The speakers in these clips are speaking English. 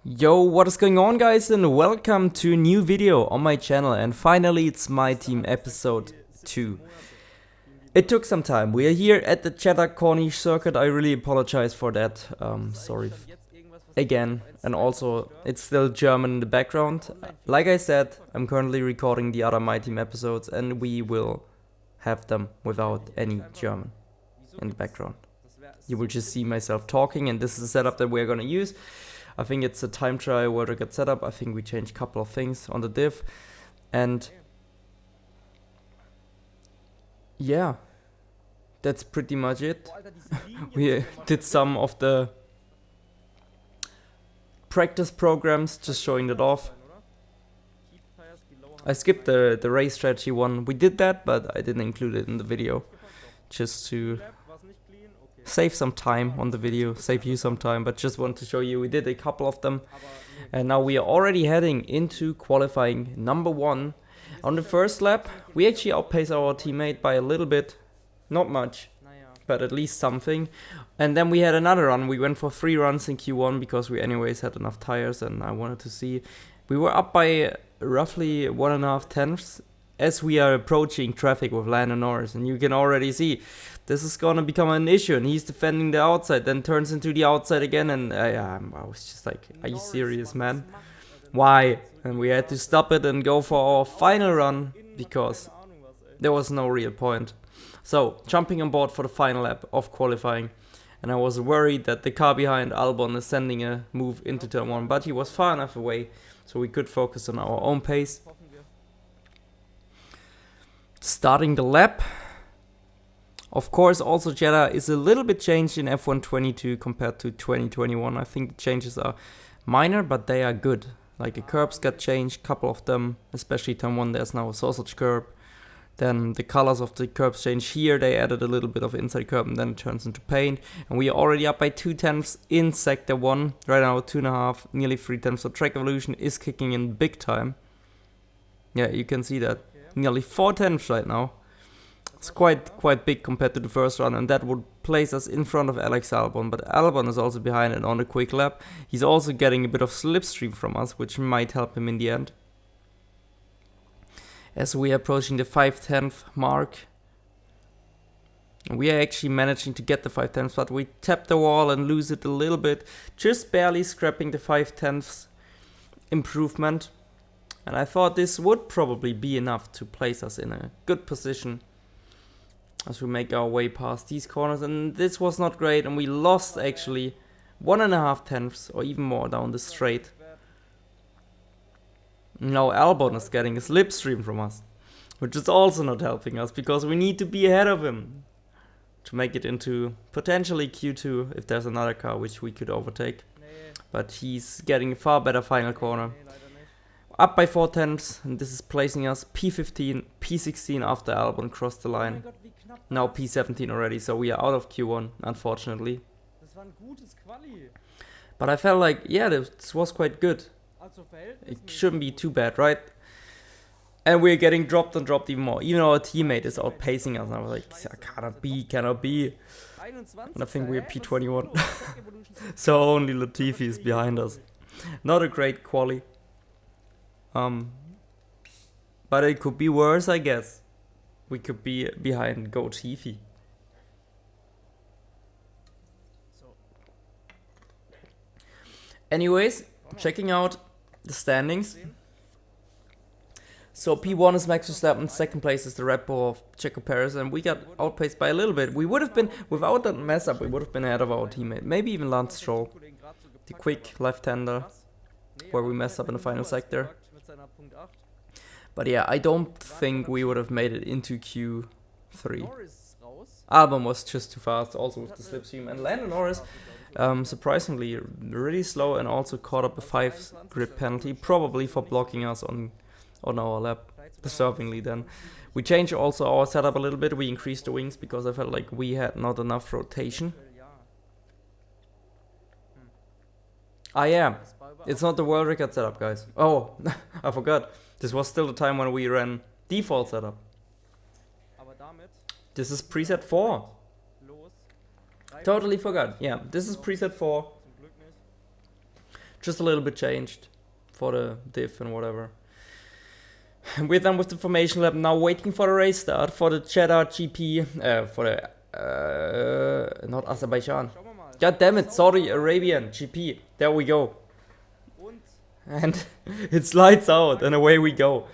Yo, what is going on, guys, and welcome to a new video on my channel. And finally it's Myteam episode 2. It took some time. We are here at the Cheddar Corniche circuit. I really apologize for that. Sorry again. And also it's still German in the background. Like I said, I'm currently recording the other Myteam episodes and we will have them without any German in the background. You will just see myself talking, and this is the setup that we're gonna use. I think it's a time trial where to get set up. I think we changed a couple of things on the diff. And yeah, that's pretty much it. We did some of the practice programs, just showing that off. I skipped the race strategy one. We did that, but I didn't include it in the video, just to save some time on the video, save you some time, but just want to show you we did a couple of them. And now we are already heading into qualifying number 1. On the first lap, we actually outpaced our teammate by a little bit, not much, but at least something. And then we had another run. We went for 3 runs in Q1 because we anyways had enough tires, and I wanted to see. We were up by roughly 1.5 tenths as we are approaching traffic with Lando Norris, and you can already see this is gonna become an issue, and he's defending the outside, then turns into the outside again, and I was just like, are you serious, man? Why? And we had to stop it and go for our final run because there was no real point. So, jumping on board for the final lap of qualifying, and I was worried that the car behind Albon is sending a move into turn 1, but he was far enough away so we could focus on our own pace. Starting the lap. Of course, also Jeddah is a little bit changed in F1 22 compared to 2021. I think the changes are minor, but they are good. Like the curbs got changed, couple of them, especially turn 1 there's now a sausage curb. Then the colors of the curbs change here, they added a little bit of inside curb and then it turns into paint. And we are already up by 2 tenths in sector 1. Right now 2.5, nearly 3 tenths, so track evolution is kicking in big time. Yeah, you can see that. Nearly 4 tenths right now. It's quite big compared to the first run, and that would place us in front of Alex Albon. But Albon is also behind it on the quick lap. He's also getting a bit of slipstream from us, which might help him in the end. As we are approaching the 5 tenth mark, we are actually managing to get the 5 tenths, but we tap the wall and lose it a little bit, just barely scrapping the 5 tenths improvement. And I thought this would probably be enough to place us in a good position as we make our way past these corners, and this was not great, and we lost actually 1.5 tenths or even more down the straight. Now Albon is getting a slipstream from us, which is also not helping us because we need to be ahead of him to make it into potentially Q2 if there's another car which we could overtake. But he's getting a far better final corner. Up by 4 tenths, and this is placing us P15, P16 after Albon crossed the line. Now P17 already, so we are out of Q1, unfortunately. But I felt like, yeah, this was quite good. It shouldn't be too bad, right? And we're getting dropped and dropped even more. Even our teammate is outpacing us, and I was like, cannot be. And I think we're P21. So only Latifi is behind us. Not a great quali. But it could be worse, I guess. We could be behind Go Tifi. Anyways, checking out the standings. So P1 is Max Verstappen, second place is the Red Bull of Checo Perez, and we got outpaced by a little bit. We would have been, without that mess up, we would have been ahead of our teammate. Maybe even Lance Stroll, the quick left-hander, where we messed up in the final sector. But yeah, I don't think we would have made it into Q3. Albon was just too fast, also with the slipstream. And Lando Norris, surprisingly, really slow and also caught up a 5 grid penalty, probably for blocking us on our lap, deservingly then. We changed also our setup a little bit. We increased the wings because I felt like we had not enough rotation. Ah yeah, it's not the world record setup, guys. Oh, I forgot. This was still the time when we ran default setup. This is preset 4. Totally forgot. Yeah, this is preset 4. just a little bit changed for the diff and whatever. We're done with the formation lap, now waiting for the race start for the Cheddar GP, for the, not Azerbaijan. God damn it, sorry, Arabian GP. There we go. And it slides out and away we go.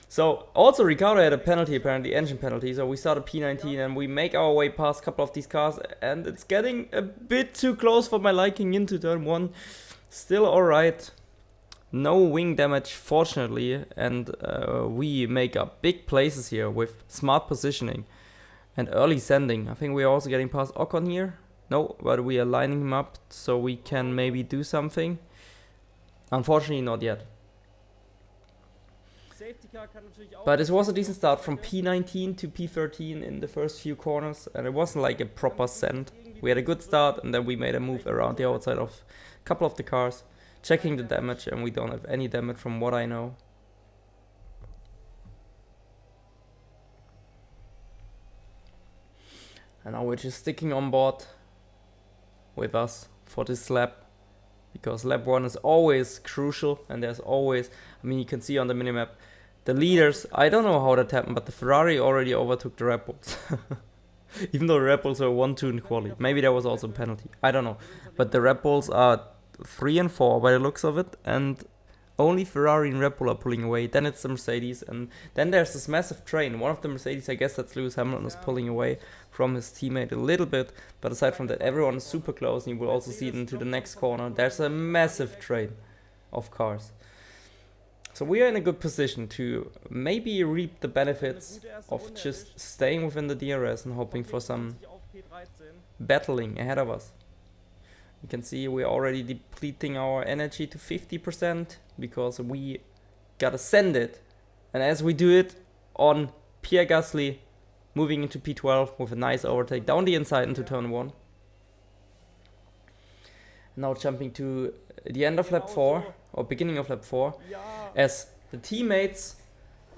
So also Ricardo had a penalty, apparently engine penalty, so we started P19 and we make our way past a couple of these cars and it's getting a bit too close for my liking into turn 1. Still alright. No wing damage fortunately, and we make up big places here with smart positioning and early sending. I think we're also getting past Ocon here. No, but we are lining him up so we can maybe do something. Unfortunately not yet. But it was a decent start from P19 to P13 in the first few corners, and it wasn't like a proper send. We had a good start and then we made a move around the outside of a couple of the cars, checking the damage, and we don't have any damage from what I know. And now we're just sticking on board with us for this lap, because lap 1 is always crucial, and there's always, I mean, you can see on the minimap, the leaders, I don't know how that happened, but the Ferrari already overtook the Red Bulls. Even though the Red Bulls are 1-2 in quali. Maybe there was also a penalty, I don't know. But the Red Bulls are 3 and 4 by the looks of it, and only Ferrari and Red Bull are pulling away. Then it's the Mercedes, and then there's this massive train. One of the Mercedes, I guess that's Lewis Hamilton, is pulling away from his teammate a little bit, but aside from that, everyone is super close, and you will also see it into the next corner. There's a massive train of cars. So we are in a good position to maybe reap the benefits of just staying within the DRS and hoping for some battling ahead of us. You can see we're already depleting our energy to 50% because we gotta send it. And as we do it on Pierre Gasly, moving into P12 with a nice overtake down the inside into turn 1. Now jumping to the end of lap 4, or beginning of lap 4, as the teammates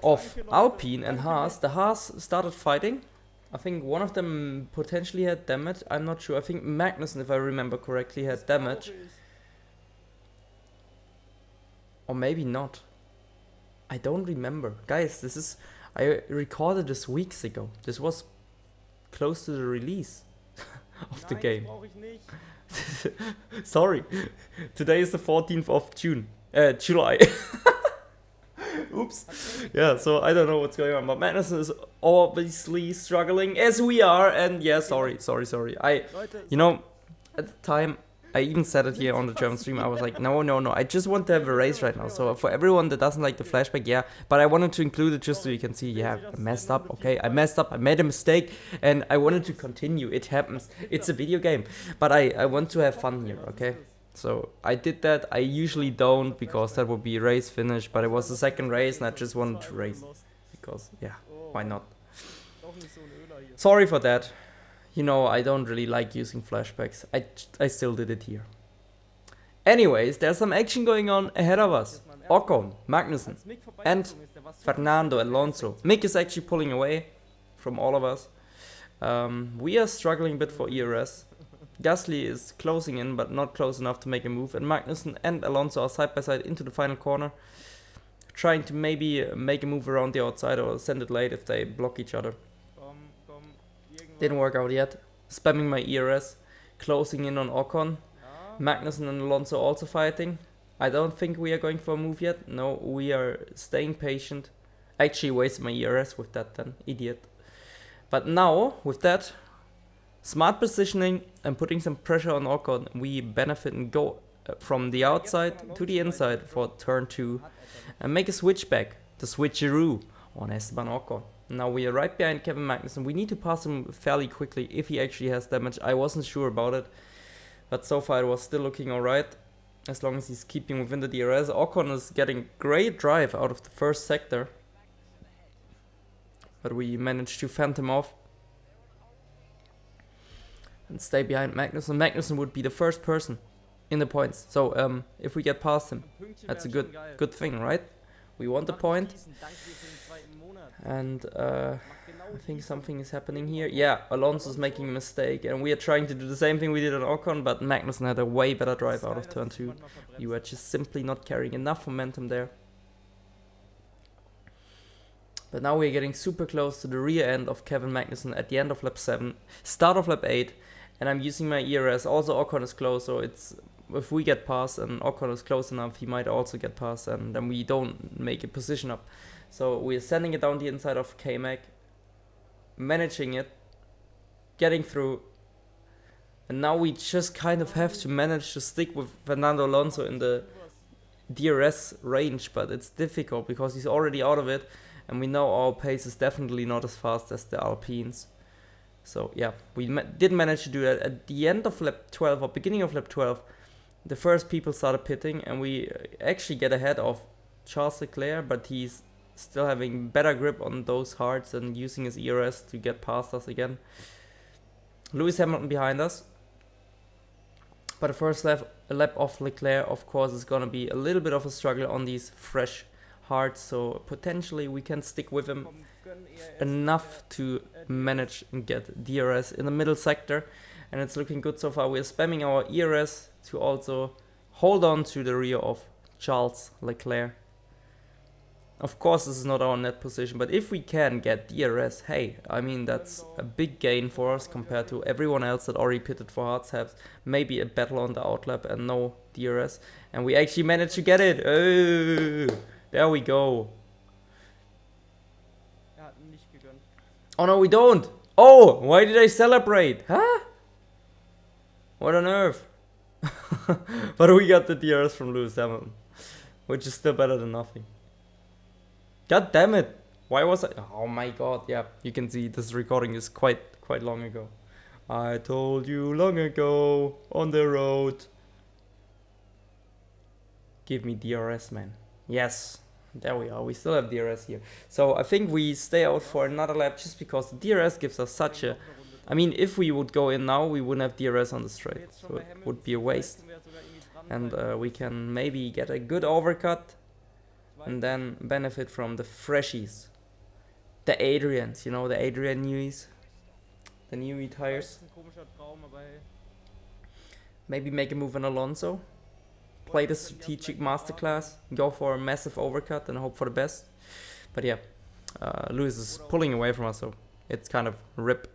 of Alpine and Haas, the Haas started fighting. I think one of them potentially had damage, I'm not sure. I think Magnussen, if I remember correctly, had damage. Or maybe not. I don't remember. Guys, this is... I recorded this weeks ago. This was close to the release of the game. Sorry. Today is the 14th of July. Oops. Yeah, so I don't know what's going on, but Magnussen is obviously struggling, as we are, and yeah, sorry. You know, at the time, I even said it here on the German stream, I was like, no, I just want to have a race right now. So for everyone that doesn't like the flashback, yeah, but I wanted to include it just so you can see, yeah, I messed up, okay, I messed up, I made a mistake, and I wanted to continue, it happens, it's a video game, but I want to have fun here, okay? So I did that. I usually don't, because that would be a race finish, but it was the second race and I just wanted to race because, yeah, why not? Sorry for that. You know, I don't really like using flashbacks. I still did it here. Anyways, there's some action going on ahead of us. Ocon, Magnussen, and Fernando Alonso. Mick is actually pulling away from all of us. We are struggling a bit for ERS. Gasly is closing in, but not close enough to make a move, and Magnussen and Alonso are side by side into the final corner, trying to maybe make a move around the outside or send it late if they block each other. Didn't work out yet. Spamming my ERS, closing in on Ocon. Magnussen and Alonso also fighting. I don't think we are going for a move yet. No, we are staying patient. Actually wasted my ERS with that then, idiot. But now, with that, smart positioning and putting some pressure on Ocon, we benefit and go from the outside to the inside for turn 2 and make a switchback, the switcheroo on Esteban Ocon. Now we are right behind Kevin Magnussen. We need to pass him fairly quickly if he actually has damage. I wasn't sure about it, but so far it was still looking alright as long as he's keeping within the DRS. Ocon is getting great drive out of the first sector, but we managed to fend him off and stay behind Magnussen. Magnussen would be the first person in the points. So if we get past him, that's a good thing, right? We want the point. And I think something is happening here. Yeah, Alonso's making a mistake, and we are trying to do the same thing we did on Ocon, but Magnussen had a way better drive out of turn 2. We were just simply not carrying enough momentum there. But now we're getting super close to the rear end of Kevin Magnussen at the end of lap 7, start of lap 8, and I'm using my ERS. Also Ocon is close, so it's if we get past and Ocon is close enough, he might also get past, and then we don't make a position up. So we're sending it down the inside of K-Mag, managing it, getting through, and now we just kind of have to manage to stick with Fernando Alonso in the DRS range, but it's difficult because he's already out of it, and we know our pace is definitely not as fast as the Alpines. So yeah, we did manage to do that. At the end of lap 12 or beginning of lap 12, the first people started pitting, and we actually get ahead of Charles Leclerc, but he's still having better grip on those hards and using his ERS to get past us again. Lewis Hamilton behind us. But the first lap of Leclerc, of course, is going to be a little bit of a struggle on these fresh hards, so potentially we can stick with him enough to manage and get DRS in the middle sector, and it's looking good so far. We're spamming our ERS to also hold on to the rear of Charles Leclerc. Of course, this is not our net position, but if we can get DRS, hey, I mean, that's a big gain for us compared to everyone else that already pitted for hard taps. Maybe a battle on the outlap and no DRS, and we actually managed to get it. Oh, there we go. Oh no, we don't. Oh, why did I celebrate? Huh? What on earth? But we got the DRS from Lewis Hamilton, which is still better than nothing. God damn it. Why was I? Oh my god, yeah. You can see this recording is quite long ago. I told you long ago on the road. Give me DRS, man. Yes. There we are. We still have DRS here. So I think we stay out for another lap just because the DRS gives us such a... I mean, if we would go in now, we wouldn't have DRS on the straight. So it would be a waste. And we can maybe get a good overcut and then benefit from the freshies. The Adrians, you know, the Adrian Newies. The Newey tires. Maybe make a move on Alonso. Play the strategic masterclass. Go for a massive overcut and hope for the best. But yeah, Lewis is pulling away from us, so it's kind of rip.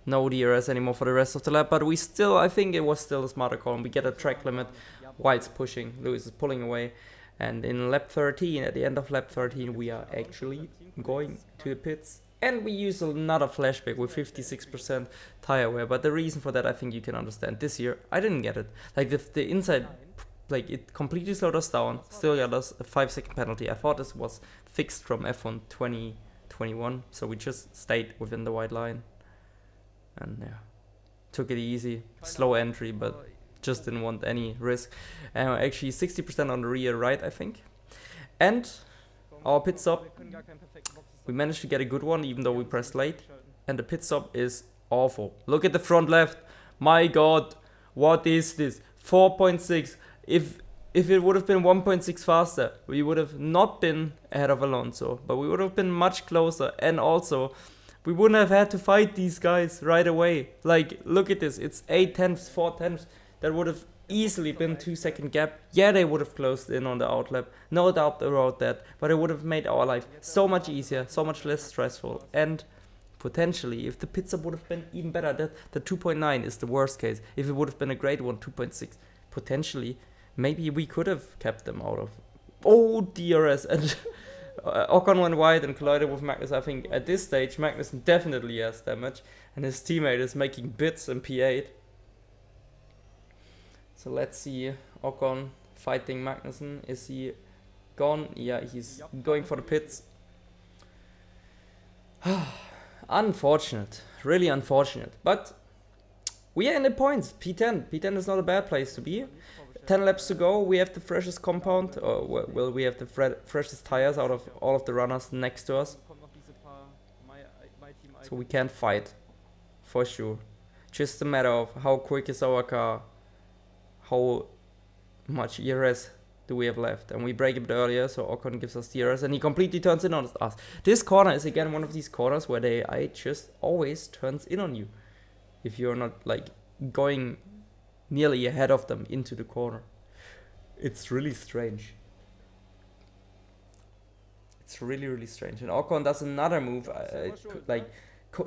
No DRS anymore for the rest of the lap, but we still, I think it was still a smarter call, and we get a track limit while it's pushing. Lewis is pulling away. And in lap 13, at the end of lap 13, we are actually going to the pits. And we use another flashback with 56% tire wear. But the reason for that, I think you can understand. This year, I didn't get it. Like the inside, like it completely slowed us down. Still got us a 5-second penalty. I thought this was fixed from F1 2021. So we just stayed within the white line. And yeah, took it easy. Slow entry, but... just didn't want any risk. Actually 60% on the rear right, I think. And our pit stop, we managed to get a good one even though we pressed late. And the pit stop is awful. Look at the front left. My god, what is this? 4.6. If it would have been 1.6 faster, we would have not been ahead of Alonso, but we would have been much closer, and also we wouldn't have had to fight these guys right away. Like, look at this, it's 8 tenths, 4 tenths. That would have easily been 2-second gap. Yeah, they would have closed in on the outlap. No doubt about that. But it would have made our life so much easier, so much less stressful. And potentially, if the pit stop would have been even better, the 2.9 is the worst case. If it would have been a great one, 2.6, potentially, maybe we could have kept them out of... Oh, DRS. And Ocon went wide and collided with Magnus. I think at this stage, Magnus definitely has damage. And his teammate is making bits in P8. So let's see, Ocon fighting Magnussen. Is he gone? Yeah, he's going for the pits. Unfortunate, really unfortunate. But we are in the points. P10. P10 is not a bad place to be. 10 laps to go. We have the freshest compound. Well, we have the freshest tires out of all of the runners next to us. So we can fight, for sure. Just a matter of how quick is our car. How much ERS do we have left? And we break a bit earlier, so Ocon gives us DRS, and he completely turns in on us. This corner is again one of these corners where the AI just always turns in on you if you're not like going nearly ahead of them into the corner. It's really strange. It's really, really strange. And Ocon does another move, like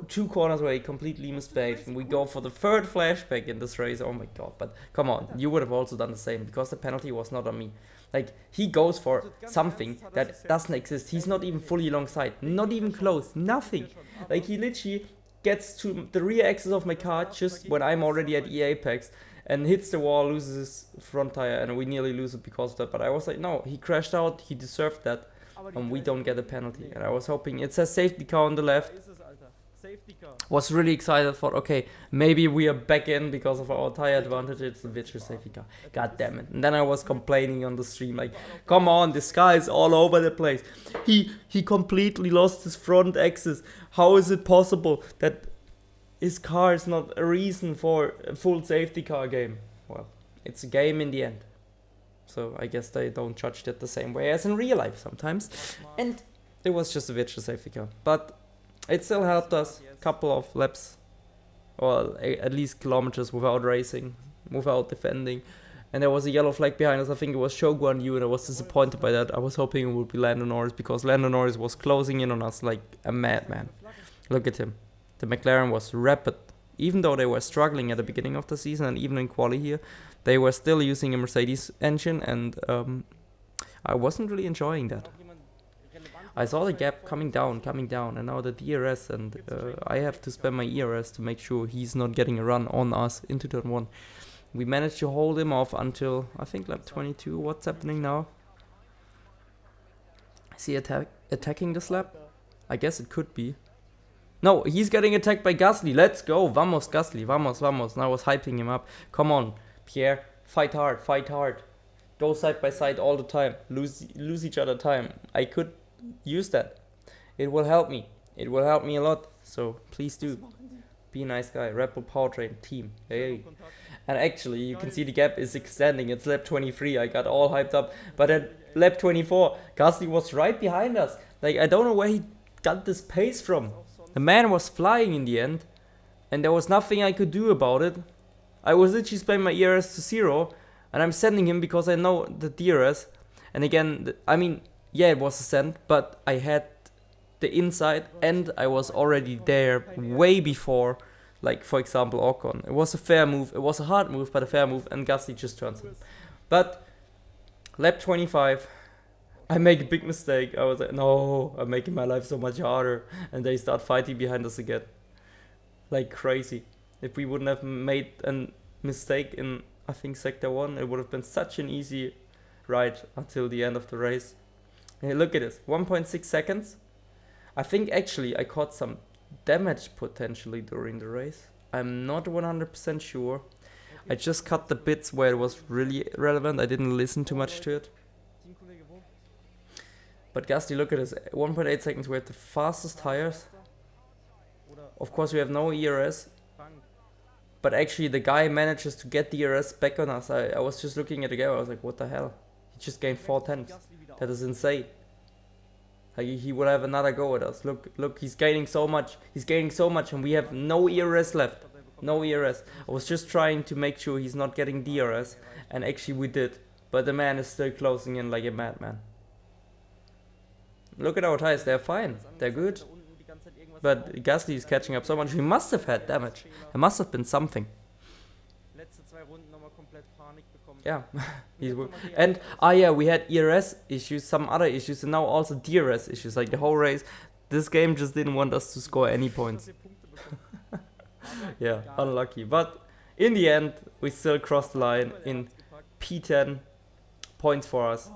2 corners where he completely misbehaved, and we go for the 3rd flashback in this race. Oh my god, but come on, you would have also done the same, because the penalty was not on me. Like, he goes for something that doesn't exist. He's not even fully alongside, not even close, nothing. Like, he literally gets to the rear axis of my car just when I'm already at E apex, and hits the wall, loses his front tire, and we nearly lose it because of that. But I was like, no, he crashed out, he deserved that, and we don't get a penalty. And I was hoping, it says safety car on the left. Was really excited for, okay, maybe we are back in because of our tire advantage. It's the virtual safety car. God damn it. And then I was complaining on the stream, like, come on, this guy is all over the place. He completely lost his front axis. How is it possible that his car is not a reason for a full safety car game? Well, it's a game in the end. So I guess they don't judge that the same way as in real life sometimes. And it was just a virtual safety car. But it still helped us a couple of laps, or at least kilometers, without racing, without defending. And there was a yellow flag behind us. I think it was Shogun Yu, and I was disappointed by that. I was hoping it would be Lando Norris, because Lando Norris was closing in on us like a madman. Look at him. The McLaren was rapid. Even though they were struggling at the beginning of the season, and even in quali here, they were still using a Mercedes engine, and I wasn't really enjoying that. I saw the gap coming down, and now the DRS, and I have to spam my ERS to make sure he's not getting a run on us into turn 1. We managed to hold him off until, I think, lap 22. What's happening now? Is he attacking this lap? I guess it could be. No, he's getting attacked by Gasly. Let's go. Vamos, Gasly. Vamos, vamos. And I was hyping him up. Come on, Pierre. Fight hard, fight hard. Go side by side all the time. Lose each other time. I could use that. It will help me. It will help me a lot. So please do. Be a nice guy. Red Bull Powertrain team. Hey. And actually, you can see the gap is extending. It's lap 23. I got all hyped up. But at lap 24, Gasly was right behind us. Like, I don't know where he got this pace from. The man was flying in the end, and there was nothing I could do about it. I was literally spamming my ERS to 0, and I'm sending him because I know the DRS. And again, I mean, yeah, it was a send, but I had the inside, and I was already there way before, like, for example, Ocon. It was a fair move. It was a hard move, but a fair move, and Gasly just turns him. But lap 25, I make a big mistake. I was like, no, I'm making my life so much harder. And they start fighting behind us again. Like crazy. If we wouldn't have made a mistake in, I think, Sector 1, it would have been such an easy ride until the end of the race. Hey, look at this, 1.6 seconds. I think actually I caught some damage potentially during the race. I'm not 100% sure. I just cut the bits where it was really relevant. I didn't listen too much to it. But Gasly, look at this, 1.8 seconds, we have the fastest tires. Of course we have no ERS. But actually the guy manages to get the ERS back on us. I was just looking at the guy, I was like, what the hell? He just gained 4 tenths. That is insane. Like, he will have another go at us. Look, he's gaining so much. He's gaining so much, and we have no ERS left. No ERS. I was just trying to make sure he's not getting DRS, and actually we did. But the man is still closing in like a madman. Look at our tires, they're fine, they're good. But Gasly is catching up so much, he must have had damage. There must have been something. Yeah. And, yeah, we had ERS issues, some other issues, and now also DRS issues. Like the whole race, this game just didn't want us to score any points. Yeah, unlucky. But in the end, we still crossed the line in P10. Points for us.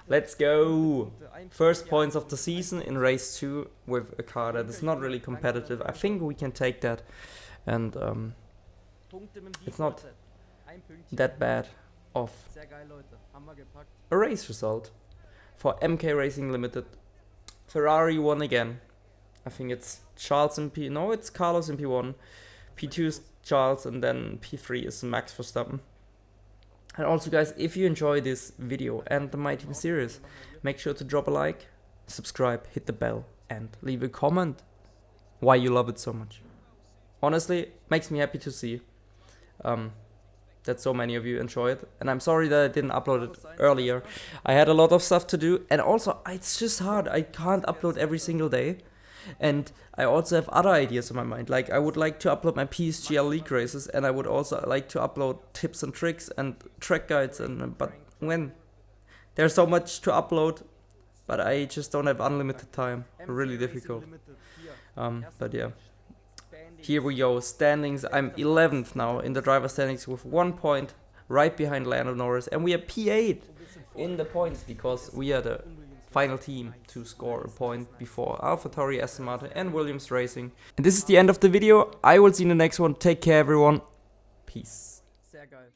Let's go! First points of the season in race 2 with a car that is not really competitive. I think we can take that, and it's not that bad of a race result. For MK Racing Limited, Ferrari won again. I think it's Charles in P... No, it's Carlos in P1. P2 is Charles, and then P3 is Max Verstappen. And also guys, if you enjoy this video and the Myteam series, make sure to drop a like, subscribe, hit the bell and leave a comment why you love it so much. Honestly, makes me happy to see that so many of you enjoy it. And I'm sorry that I didn't upload it earlier. I had a lot of stuff to do, and also it's just hard. I can't upload every single day. And I also have other ideas in my mind. Like I would like to upload my PSGL League races, and I would also like to upload tips and tricks and track guides. But when there's so much to upload, but I just don't have unlimited time. Really difficult. But yeah, here we go. Standings. I'm 11th now in the driver standings with 1 point, right behind Lando Norris, and we are P8 in the points because we are the final team to score a point before AlphaTauri, Aston Martin and Williams Racing. And this is the end of the video. I will see you in the next one. Take care everyone. Peace. Sehr geil.